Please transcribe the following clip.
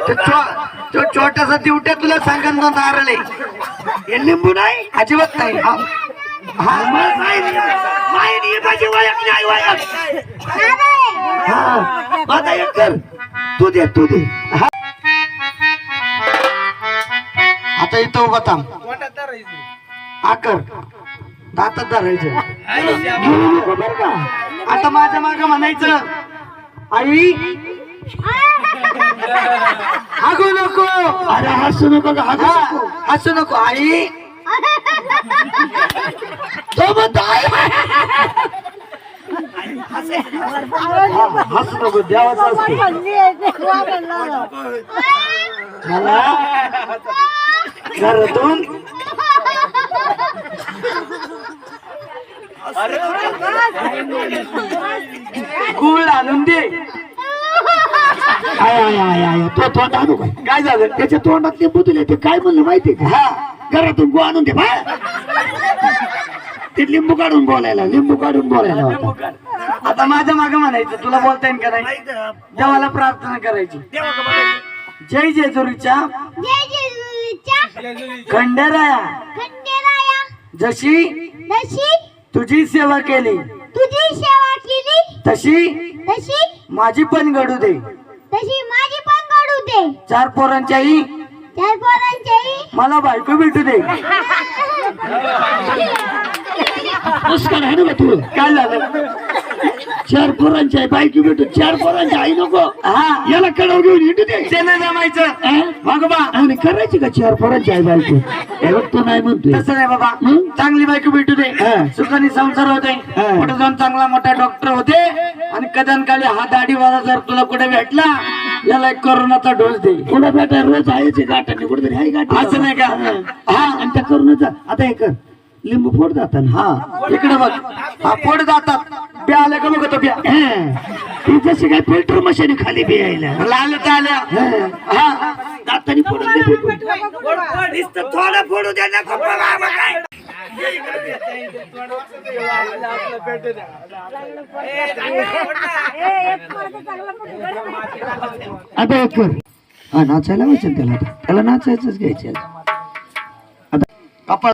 तो छोटासा तिवट्या तुला सांगत ना नारळ हे लिंबू नाही अजिबात नाही. हा माहिती माझी वळख नाही वळख. हा माझा एक कर तू दे हा. आता इथं उभा थांब. आकर दातात धरायचं बरं का. आता माझ्या माग म्हणायचं आई हागू नको. अरे हसू नको हसू नको आई. तो म्हणतो आई हसू नको देवाचा मला घरातून गुळ आणून दे. तो तोंड आणू का. काय झालं त्याच्या तोंडात लिंबू दिले ते काय म्हणलं माहितीये का. हा घरातून गुळ आणून दे. ते लिंबू काढून बोलायला होता. आता माझ्या मागे म्हणायचं तुला बोलता येईल का नाही. देवाला प्रार्थना करायची. जय जेजुरीच्या खंडेराया जशी तुझी सेवा केली तशी माझी पण घडू दे. चार पोरांच्याही मला बायको भेटू दे. मुस्कान आहे ना तू. काय झालं चार पोरांची आई बायको भेटू. चार पोरांची आई नको. हा याला कडव घेऊन हिंडू दे. ते नाही जमायचं बाबा. आणि करायची का चार पोरांची आई बायको. तो नाही म्हणतोय तसं नाही बाबा. चांगली बायको भेटू दे. सुखाने संसार होते. कुठे जाऊन चांगला मोठा डॉक्टर होते. आणि कदनकाली हा दाढीवाला जर तुला कुठे भेटला याला एक कोरोनाचा डोस दे. कुठे भेटा रोज आहे गाठाने कुठेतरी आहे गाठ. असं नाही का. हा आणि त्या कोरोनाचा आता हे कर लिंबू फोड जातात. हा इकडे बघ. हा फोड जातात. बिया आल्या का बघतो बिया. ती जशी काय फिल्टर मशीन खाली बियायला आल्या आल्या. हा दातानी फोडून थोडं फोडू द्या ना. आता एक कर. हा नाचायला वाचेल त्याला नाचायचंच घ्यायचं.